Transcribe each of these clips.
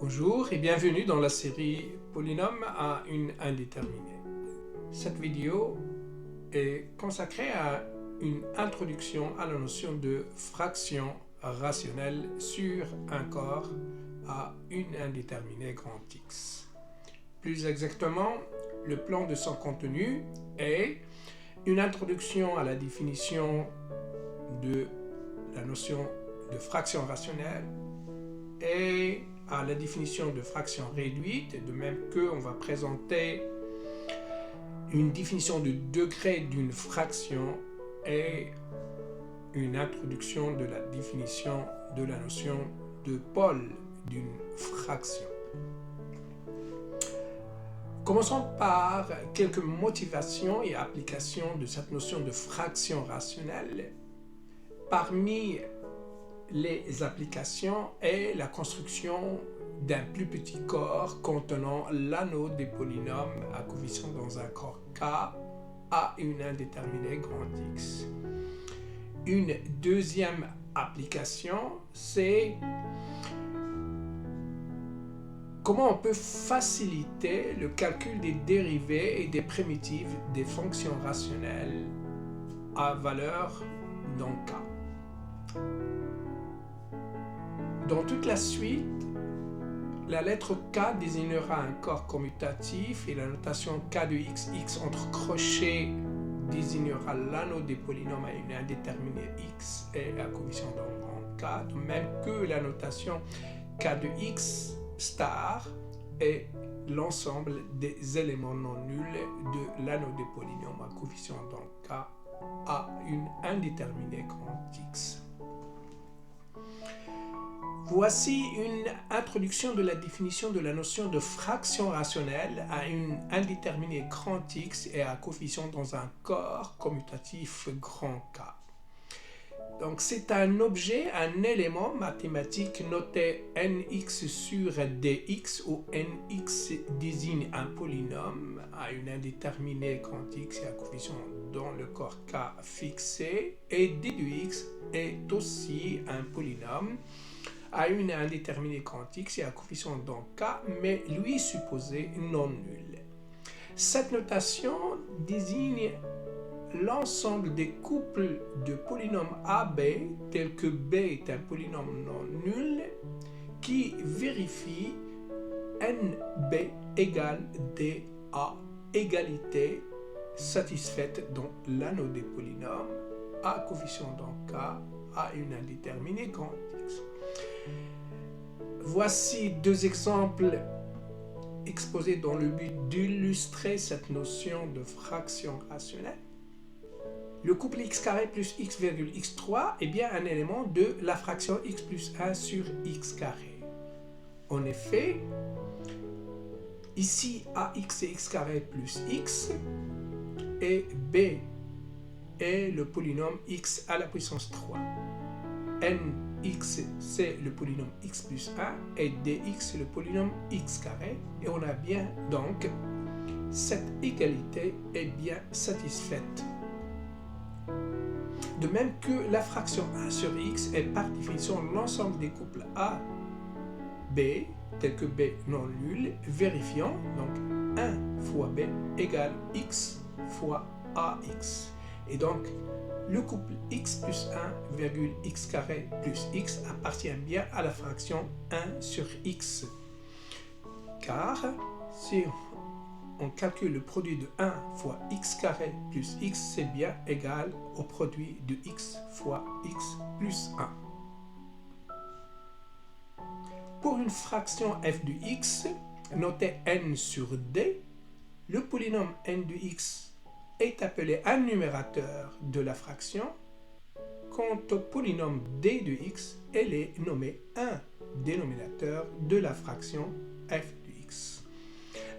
Bonjour et bienvenue dans la série Polynôme à une indéterminée. Cette vidéo est consacrée à une introduction à la notion de fraction rationnelle sur un corps à une indéterminée grand X. Plus exactement, le plan de son contenu est une introduction à la définition de la notion de fraction rationnelle et à la définition de fraction réduite, de même qu'on va présenter une définition du degré d'une fraction et une introduction de la définition de la notion de pôle d'une fraction. Commençons par quelques motivations et applications de cette notion de fraction rationnelle. Parmi les applications est la construction d'un plus petit corps contenant l'anneau des polynômes à coefficient dans un corps K à une indéterminée grand X. Une deuxième application, c'est comment on peut faciliter le calcul des dérivées et des primitives des fonctions rationnelles à valeur dans K. Dans toute la suite, la lettre K désignera un corps commutatif et la notation K de x, x entre crochets désignera l'anneau des polynômes à une indéterminée x et à coefficient dans grand K, de même que la notation K de x star est l'ensemble des éléments non nuls de l'anneau des polynômes à coefficient dans K à une indéterminée grand X. Voici une introduction de la définition de la notion de fraction rationnelle à une indéterminée grand X et à coefficient dans un corps commutatif grand K. Donc c'est un objet, un élément mathématique noté nx sur dx où nx désigne un polynôme à une indéterminée grand X et à coefficient dans le corps K fixé et d de x est aussi un polynôme à une indéterminée grand X et à coefficient dans K, mais lui supposé non nul. Cette notation désigne l'ensemble des couples de polynômes AB, tels que B est un polynôme non nul, qui vérifie NB égale DA, égalité satisfaite dans l'anneau des polynômes à coefficient dans K à une indéterminée grand X. Voici deux exemples exposés dans le but d'illustrer cette notion de fraction rationnelle. Le couple x carré plus x virgule x3 est bien un élément de la fraction x plus 1 sur x carré. En effet, ici ax et x carré plus x et b est le polynôme x à la puissance 3. Nx c'est le polynôme x plus 1 et dx le polynôme x carré et on a bien donc cette égalité est bien satisfaite. De même que la fraction 1 sur x est par définition l'ensemble des couples A, B, tel que B non nul, vérifiant donc 1 fois B égale x fois AX. Et donc, le couple x plus 1 virgule x carré plus x appartient bien à la fraction 1 sur x. Car si on calcule le produit de 1 fois x carré plus x, c'est bien égal au produit de x fois x plus 1. Pour une fraction f de x, notée n sur d, le polynôme n de x est appelé un numérateur de la fraction. Quant au polynôme d de x, elle est nommée un dénominateur de la fraction f de x.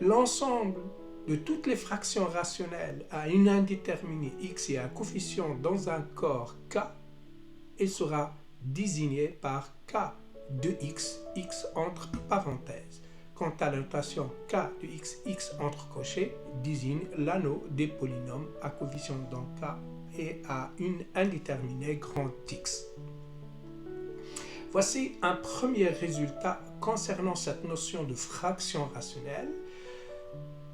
L'ensemble de toutes les fractions rationnelles à une indéterminée x et à coefficient dans un corps k, elle sera désignée par k de x, x entre parenthèses. Quant à la notation k de x, x entre crochets, désigne l'anneau des polynômes à coefficient dans k et à une indéterminée grand X. Voici un premier résultat concernant cette notion de fraction rationnelle.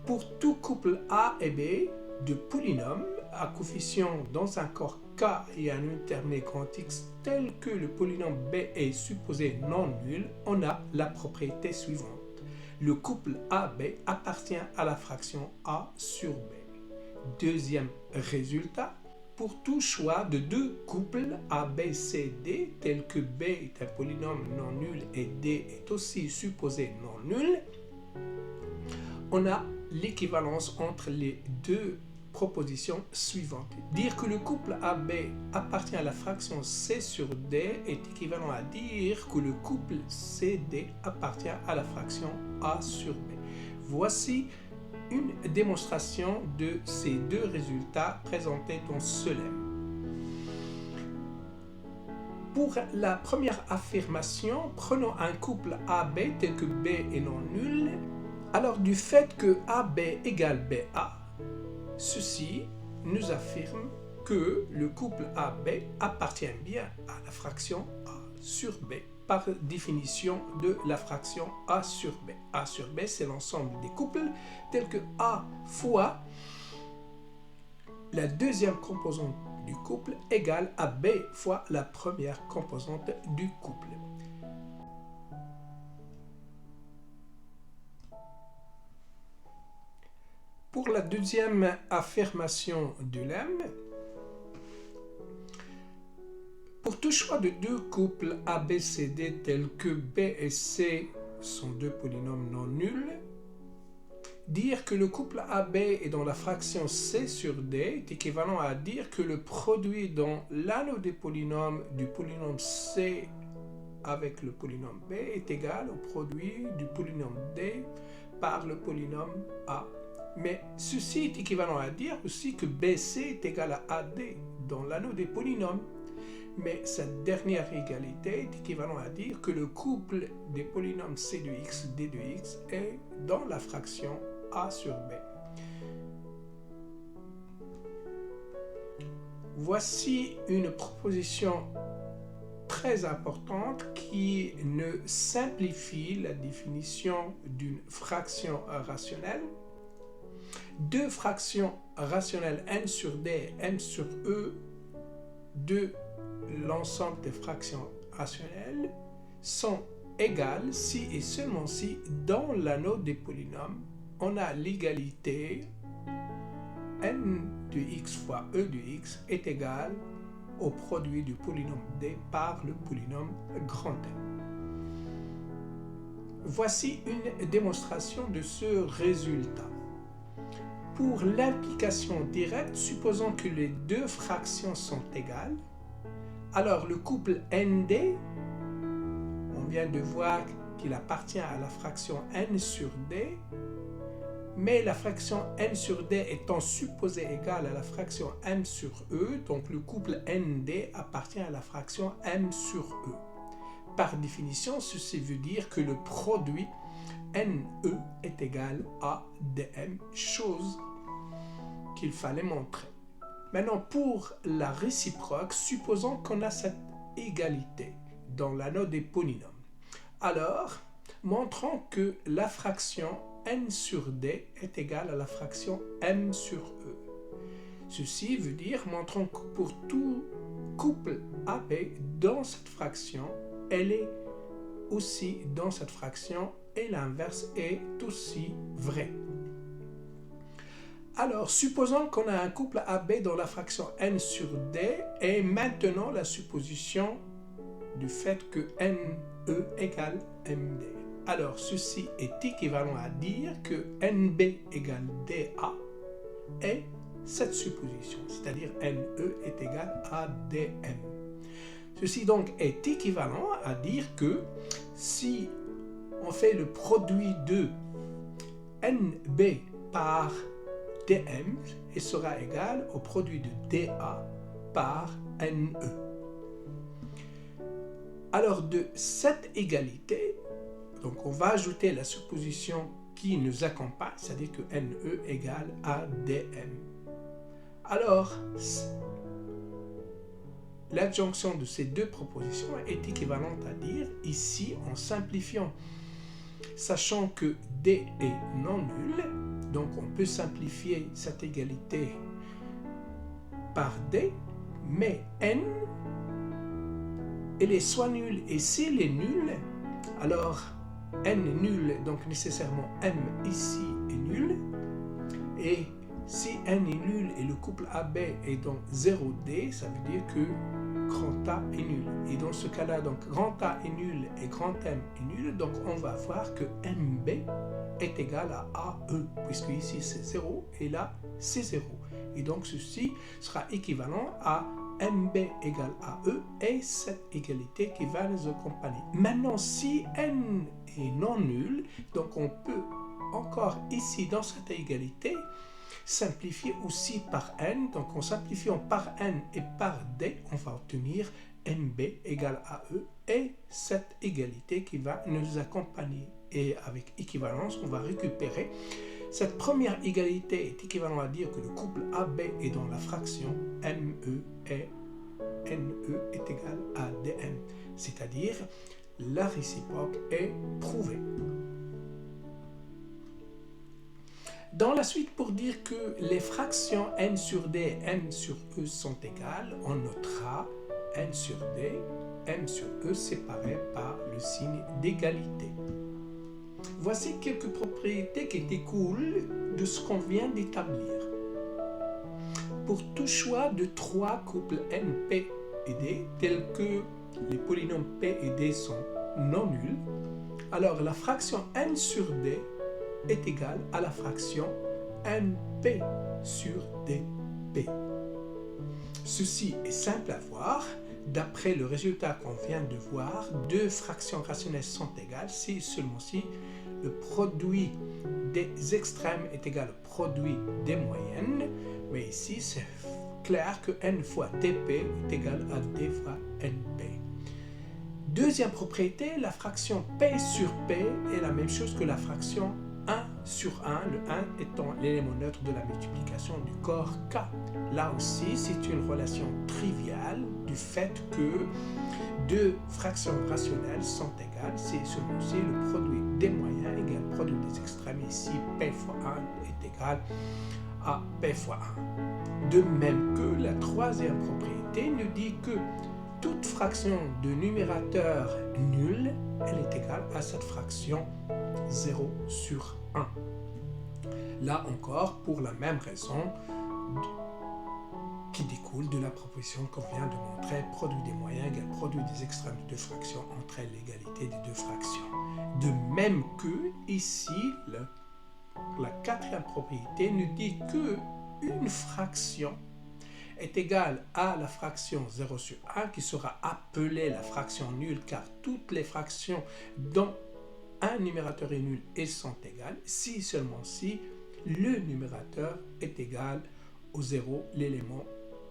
Pour tout couple A et B de polynômes à coefficient dans un corps K et un déterminé grand X tel que le polynôme B est supposé non nul, on a la propriété suivante. Le couple AB appartient à la fraction A sur B. Deuxième résultat, pour tout choix de deux couples A, B, C, D, tels que B est un polynôme non nul et D est aussi supposé non nul, on a l'équivalence entre les deux propositions suivantes. Dire que le couple AB appartient à la fraction C sur D est équivalent à dire que le couple CD appartient à la fraction A sur B. Voici une démonstration de ces deux résultats présentés dans ce lemme. Pour la première affirmation, prenons un couple AB tel que B est non nul. Alors du fait que AB égale BA, ceci nous affirme que le couple AB appartient bien à la fraction A sur B par définition de la fraction A sur B. A sur B, c'est l'ensemble des couples tels que A fois la deuxième composante du couple égale à B fois la première composante du couple. Pour la deuxième affirmation du lemme, pour tout choix de deux couples ABCD tels que B et C sont deux polynômes non nuls, dire que le couple AB est dans la fraction C sur D est équivalent à dire que le produit dans l'anneau des polynômes du polynôme C avec le polynôme B est égal au produit du polynôme D par le polynôme A. Mais ceci est équivalent à dire aussi que BC est égal à AD dans l'anneau des polynômes. Mais cette dernière égalité est équivalent à dire que le couple des polynômes C de x, D de x est dans la fraction A sur B. Voici une proposition très importante qui ne simplifie la définition d'une fraction rationnelle. Deux fractions rationnelles n sur d et m sur e de l'ensemble des fractions rationnelles sont égales si et seulement si dans l'anneau des polynômes on a l'égalité n de x fois e de x est égal au produit du polynôme d par le polynôme grand M. Voici une démonstration de ce résultat. Pour l'implication directe, supposons que les deux fractions sont égales, alors le couple ND, on vient de voir qu'il appartient à la fraction n sur d, mais la fraction n sur d étant supposée égale à la fraction m sur e, donc le couple ND appartient à la fraction m sur e. Par définition, ceci veut dire que le produit NE est égal à dm, chose qu'il fallait montrer. Maintenant, pour la réciproque, supposons qu'on a cette égalité dans l'anneau des polynômes. Alors, montrons que la fraction n sur d est égale à la fraction m sur e. Ceci veut dire, montrons que pour tout couple AB dans cette fraction, elle est aussi dans cette fraction et l'inverse est aussi vrai. Alors, supposons qu'on a un couple AB dans la fraction n sur d et maintenant la supposition du fait que NE égale MD. Alors, ceci est équivalent à dire que NB égale DA et cette supposition, c'est-à-dire NE est égal à DM. Ceci donc est équivalent à dire que si on fait le produit de NB par dm, il sera égal au produit de dA par NE. Alors de cette égalité, donc on va ajouter la supposition qui nous accompagne, c'est-à-dire que NE égale à dm. Alors, l'adjonction de ces deux propositions est équivalente à dire, ici, en simplifiant, sachant que D est non nul, donc on peut simplifier cette égalité par D, mais N, elle est soit nulle, et s'il est nul, alors N est nul, donc nécessairement M ici est nul, et si N est nul et le couple AB est donc 0D, ça veut dire que grand A est nul. Et dans ce cas-là, donc grand A est nul et grand M est nul, donc on va voir que MB est égal à AE, puisque ici c'est 0 et là c'est 0. Et donc ceci sera équivalent à MB égale AE et cette égalité qui va nous accompagner. Maintenant, si N est non nul, donc on peut encore ici dans cette égalité simplifier aussi par N. Donc en simplifiant par N et par D, on va obtenir MB égale AE et cette égalité qui va nous accompagner. Et avec équivalence, on va récupérer cette première égalité est équivalente à dire que le couple AB est dans la fraction ME et NE est égal à DM, c'est-à-dire la réciproque est prouvée. Dans la suite, pour dire que les fractions n sur d et n sur e sont égales, on notera n sur d, m sur e séparés par le signe d'égalité. Voici quelques propriétés qui découlent de ce qu'on vient d'établir. Pour tout choix de trois couples n, p et d, tels que les polynômes p et d sont non nuls, alors la fraction n sur d est égale à la fraction np sur dp. Ceci est simple à voir. D'après le résultat qu'on vient de voir, deux fractions rationnelles sont égales si seulement si le produit des extrêmes est égal au produit des moyennes. Mais ici, c'est clair que n fois dp est égal à d fois np. Deuxième propriété, la fraction p sur p est la même chose que la fraction 1 sur 1, le 1 étant l'élément neutre de la multiplication du corps K. Là aussi, c'est une relation triviale du fait que deux fractions rationnelles sont égales si seulement si le produit des moyens égale le produit des extrêmes. Ici, P fois 1 est égal à P fois 1. De même que la troisième propriété nous dit que toute fraction de numérateur nul, elle est égale à cette fraction 0 sur 1. Là encore, pour la même raison qui découle de la proposition qu'on vient de montrer, produit des moyens égale produit des extrêmes de deux fractions entraîne l'égalité des deux fractions. De même que ici, la quatrième propriété nous dit que une fraction est égale à la fraction 0 sur 1 qui sera appelée la fraction nulle car toutes les fractions dont un numérateur est nul et sont égales si seulement si le numérateur est égal au 0, l'élément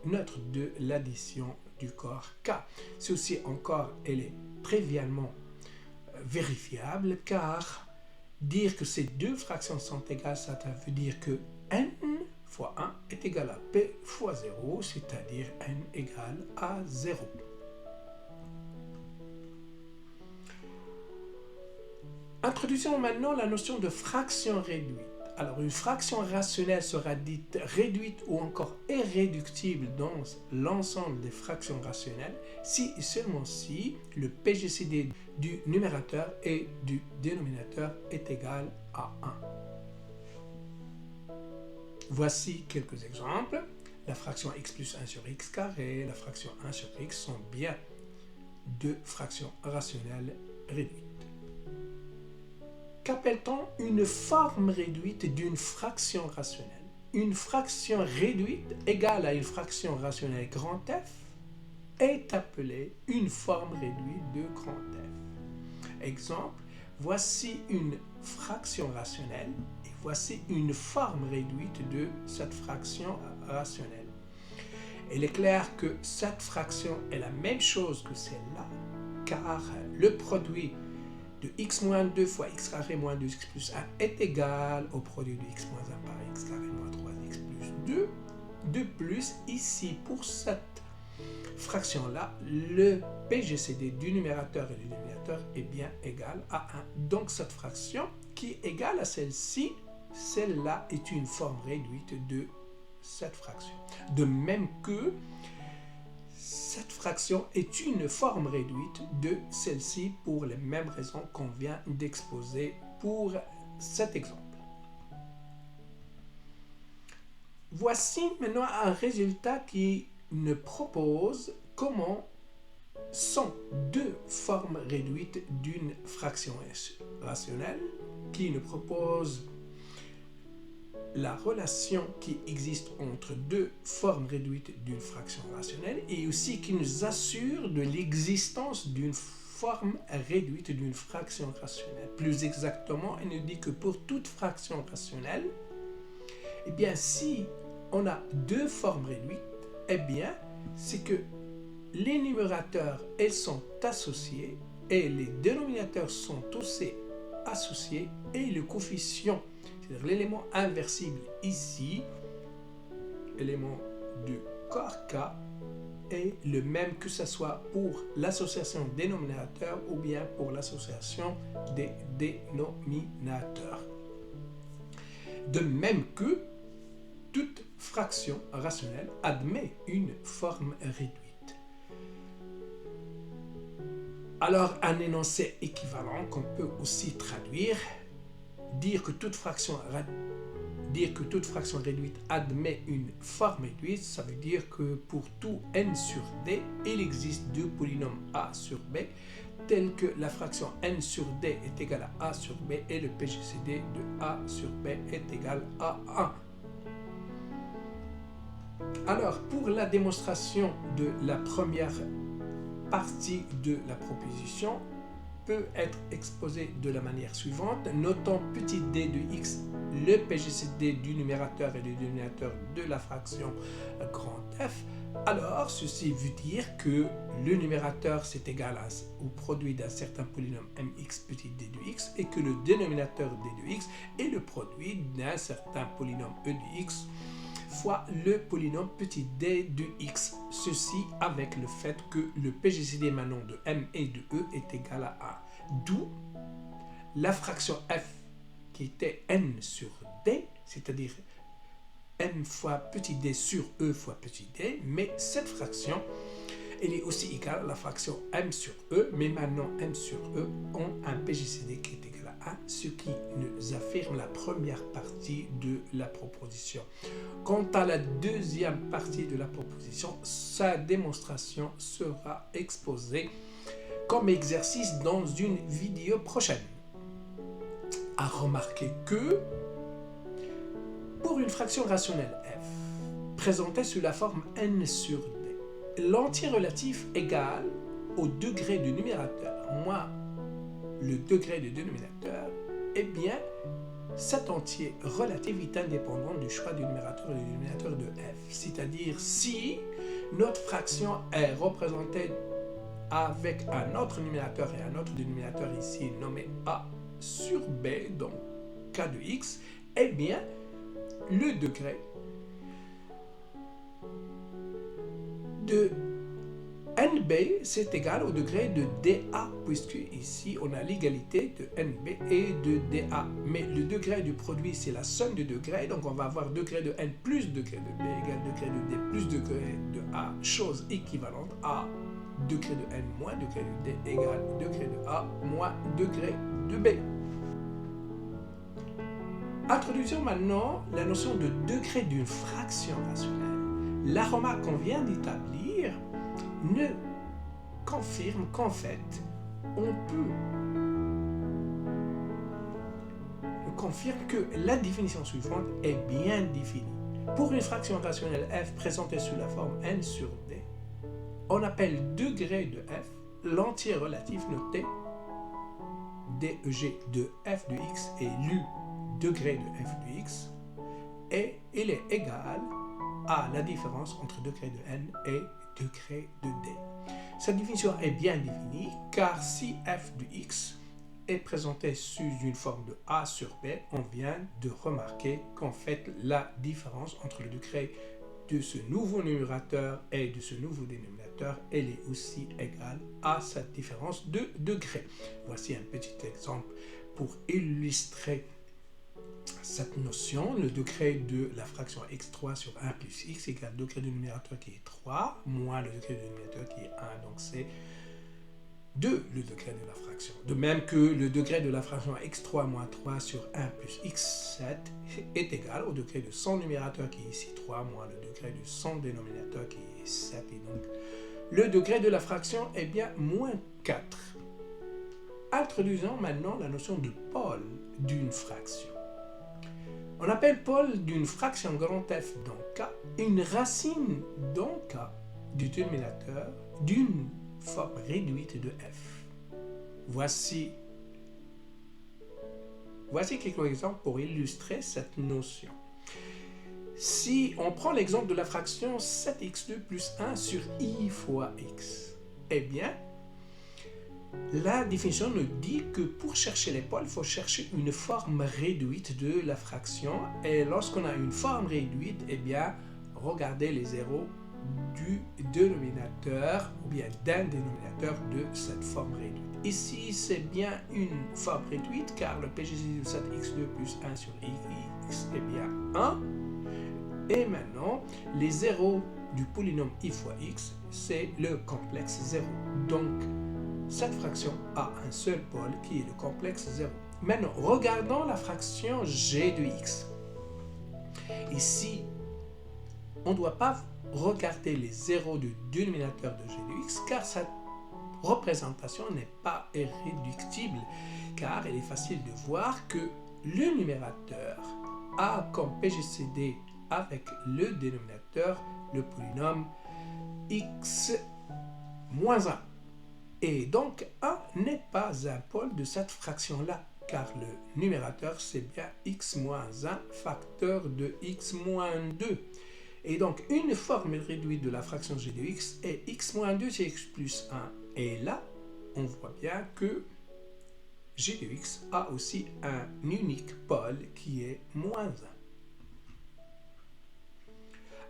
neutre de l'addition du corps K. Ceci encore, elle est trivialement vérifiable car dire que ces deux fractions sont égales, ça veut dire que n fois 1 est égal à p fois 0, c'est-à-dire n égale à 0. Introduisons maintenant la notion de fraction réduite. Alors, une fraction rationnelle sera dite réduite ou encore irréductible dans l'ensemble des fractions rationnelles si et seulement si le PGCD du numérateur et du dénominateur est égal à 1. Voici quelques exemples. La fraction x plus 1 sur x carré, la fraction 1 sur x sont bien deux fractions rationnelles réduites. Qu'appelle-t-on une forme réduite d'une fraction rationnelle? Une fraction réduite égale à une fraction rationnelle grand F est appelée une forme réduite de grand F. Exemple, voici une fraction rationnelle et voici une forme réduite de cette fraction rationnelle. Il est clair que cette fraction est la même chose que celle-là, car le produit de x moins 2 fois x carré moins 2x plus 1 est égal au produit de x moins 1 par x carré moins 3x plus 2. De plus, ici, pour cette fraction-là, le PGCD du numérateur et du dénominateur est bien égal à 1. Donc cette fraction qui est égale à celle-ci, celle-là est une forme réduite de cette fraction. De même que cette fraction est une forme réduite de celle-ci pour les mêmes raisons qu'on vient d'exposer pour cet exemple. Voici maintenant un résultat qui nous propose comment sont deux formes réduites d'une fraction rationnelle, qui nous propose la relation qui existe entre deux formes réduites d'une fraction rationnelle et aussi qui nous assure de l'existence d'une forme réduite d'une fraction rationnelle. Plus exactement, il nous dit que pour toute fraction rationnelle, eh bien, si on a deux formes réduites, eh bien, c'est que les numérateurs, elles sont associés et les dénominateurs sont aussi associés et le coefficient, c'est-à-dire l'élément inversible ici, l'élément du corps K, est le même que ce soit pour l'association dénominateur ou bien pour l'association des dénominateurs. De même que toute fraction rationnelle admet une forme réduite. Alors, un énoncé équivalent qu'on peut aussi traduire, dire que toute fraction réduite admet une forme réduite, ça veut dire que pour tout n sur d, il existe deux polynômes a sur b, tels que la fraction n sur d est égale à a sur b et le PGCD de a sur b est égal à 1. Alors, pour la démonstration de la première partie de la proposition peut être exposée de la manière suivante. Notons petit d de x, le PGCD du numérateur et du dénominateur de la fraction grand F. Alors, ceci veut dire que le numérateur c'est égal au produit d'un certain polynôme mx petit d de x et que le dénominateur d de x est le produit d'un certain polynôme e de x fois le polynôme petit d de x. Ceci avec le fait que le PGCD émanant de m et de e est égal à 1. D'où la fraction f qui était n sur d, c'est-à-dire m fois petit d sur e fois petit d, mais cette fraction, elle est aussi égale à la fraction m sur e, mais maintenant m sur e ont un PGCD qui est égal à 1, ce qui nous affirme la première partie de la proposition. Quant à la deuxième partie de la proposition, sa démonstration sera exposée comme exercice dans une vidéo prochaine. À remarquer que pour une fraction rationnelle f présentée sous la forme n sur d, l'entier relatif égale au degré du numérateur moins le degré du dénominateur, eh bien, cet entier relatif est indépendant du choix du numérateur et du dénominateur de f. C'est-à-dire, si notre fraction est représentée avec un autre numérateur et un autre dénominateur ici nommé a sur b, donc k de x, eh bien, le degré de NB, c'est égal au degré de DA, puisque ici, on a l'égalité de NB et de DA. Mais le degré du produit, c'est la somme de degrés, donc on va avoir degré de N plus degré de B égale degré de D plus degré de A, chose équivalente à degré de N moins degré de D égale degré de A moins degré de B. Introduisons maintenant la notion de degré d'une fraction rationnelle. La remarque qu'on vient d'établir ne confirme qu'en fait, on confirme que la définition suivante est bien définie. Pour une fraction rationnelle f présentée sous la forme n sur d, on appelle degré de f l'entier relatif noté deg de f de x et lu degré de f de x, et il est égal à la différence entre degré de n et degré de d. Cette définition est bien définie car si f de x est présenté sous une forme de a sur b, on vient de remarquer qu'en fait la différence entre le degré de ce nouveau numérateur et de ce nouveau dénominateur, elle est aussi égale à cette différence de degré. Voici un petit exemple pour illustrer cette notion. Le degré de la fraction x3 sur 1 plus x égale le degré du numérateur qui est 3 moins le degré du dénominateur qui est 1. Donc c'est 2 le degré de la fraction. De même que le degré de la fraction x3 moins 3 sur 1 plus x7 est égal au degré de son numérateur qui est ici 3 moins le degré de son dénominateur qui est 7. Et donc le degré de la fraction est bien moins 4. Introduisons maintenant la notion de pôle d'une fraction. On appelle pôle d'une fraction grand F dans K une racine dans K du dénominateur d'une forme réduite de F. Voici quelques exemples pour illustrer cette notion. Si on prend l'exemple de la fraction 7x2 plus 1 sur i fois x, eh bien, la définition nous dit que pour chercher les pôles, il faut chercher une forme réduite de la fraction. Et lorsqu'on a une forme réduite, eh bien, regardez les zéros du dénominateur ou bien d'un dénominateur de cette forme réduite. Ici, c'est bien une forme réduite car le PGC de 7x2 plus 1 sur x est bien 1. Et maintenant, les zéros du polynôme i fois x, c'est le complexe 0. Donc, cette fraction a un seul pôle qui est le complexe 0. Maintenant, regardons la fraction g de x. Ici, on ne doit pas regarder les zéros du dénominateur de g de x car cette représentation n'est pas irréductible car il est facile de voir que le numérateur a comme PGCD avec le dénominateur le polynôme x moins 1. Et donc 1 n'est pas un pôle de cette fraction-là, car le numérateur c'est bien x moins 1 facteur de x moins 2. Et donc une forme réduite de la fraction g de x est x moins 2 c'est x plus 1. Et là, on voit bien que g de x a aussi un unique pôle qui est moins 1.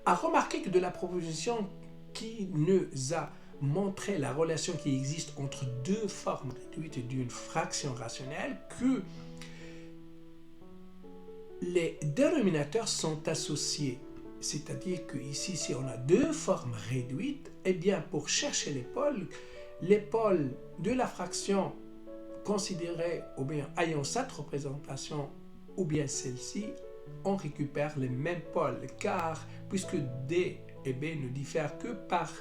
À remarquer que de la proposition qui nous a montré la relation qui existe entre deux formes réduites d'une fraction rationnelle, que les dénominateurs sont associés. C'est-à-dire que ici, si on a deux formes réduites, eh bien pour chercher les pôles de la fraction considérée ou bien ayant cette représentation ou bien celle-ci, on récupère les mêmes pôles car puisque D et B ne diffèrent que par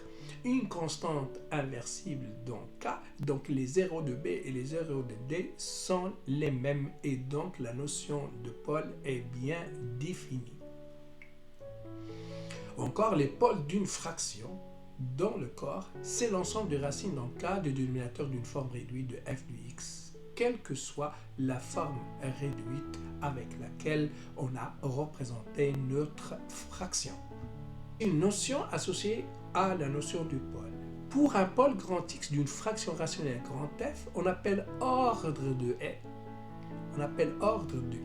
une constante inversible dans K, donc les zéros de B et les zéros de D sont les mêmes et donc la notion de pôle est bien définie. Encore, les pôles d'une fraction dans le corps, c'est l'ensemble des racines dans K du dénominateur d'une forme réduite de f de x, quelle que soit la forme réduite avec laquelle on a représenté notre fraction. Une notion associée à la notion du pôle. Pour un pôle grand X d'une fraction rationnelle grand F, on appelle ordre de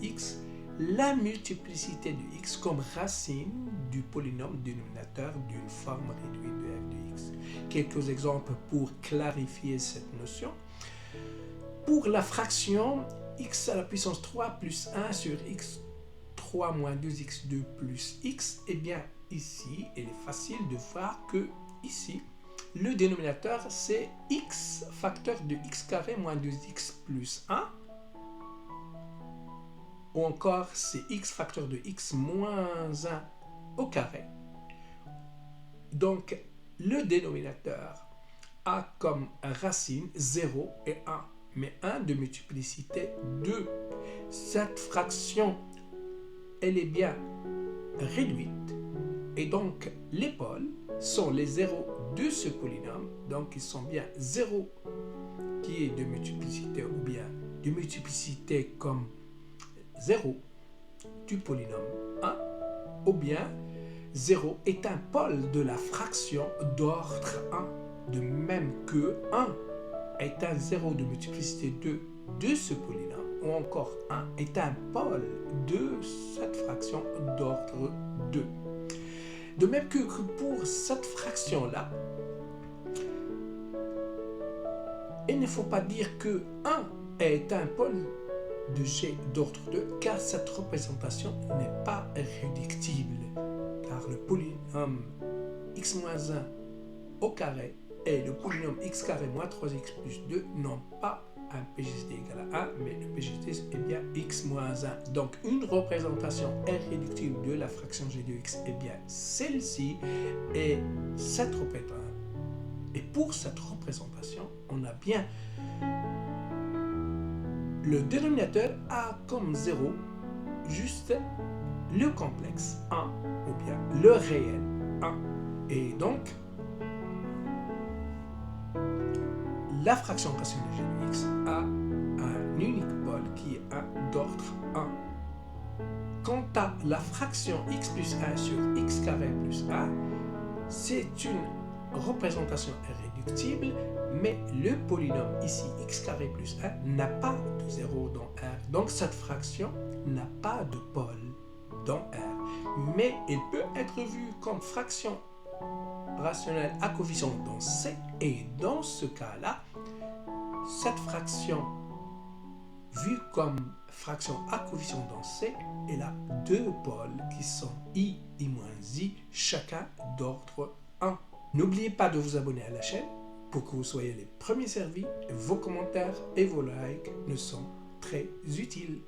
X la multiplicité de X comme racine du polynôme dénominateur d'une forme réduite de f de x. Quelques exemples pour clarifier cette notion. Pour la fraction x à la puissance 3 plus 1 sur x3 moins 2x2 plus x, eh bien ici, il est facile de voir que ici, le dénominateur c'est x facteur de x carré moins 2x plus 1, ou encore c'est x facteur de x moins 1 au carré. Donc, le dénominateur a comme racine 0 et 1, mais 1 de multiplicité 2. Cette fraction, elle est bien réduite, et donc les pôles sont les zéros de ce polynôme, donc ils sont bien 0 qui est de multiplicité ou bien de multiplicité comme 0 du polynôme 1, ou bien 0 est un pôle de la fraction d'ordre 1, de même que 1 est un 0 de multiplicité 2 de ce polynôme, ou encore 1 est un pôle de cette fraction d'ordre 2. De même que pour cette fraction-là, il ne faut pas dire que 1 est un pôle de G d'ordre 2, car cette représentation n'est pas réductible, car le polynôme x-1 au carré et le polynôme x carré moins 3x plus 2 n'ont pas un PGCD égal à 1, mais le PGCD est bien x moins 1. Donc une représentation irréductible de la fraction g de x est bien celle-ci, et cette représentation. Et pour cette représentation, on a bien le dénominateur a comme 0 juste le complexe 1 ou bien le réel 1. Et donc, la fraction rationnelle g de x a un unique pôle qui est 1 d'ordre 1. Quant à la fraction x plus 1 sur x carré plus 1, c'est une représentation irréductible, mais le polynôme ici x carré plus 1 n'a pas de 0 dans R. Donc cette fraction n'a pas de pôle dans R. Mais elle peut être vue comme fraction rationnelle à coefficient dans C, et dans ce cas-là, cette fraction vue comme fraction à coefficient dans C, elle a deux pôles qui sont i et moins i, chacun d'ordre 1. N'oubliez pas de vous abonner à la chaîne pour que vous soyez les premiers servis. Vos commentaires et vos likes nous sont très utiles.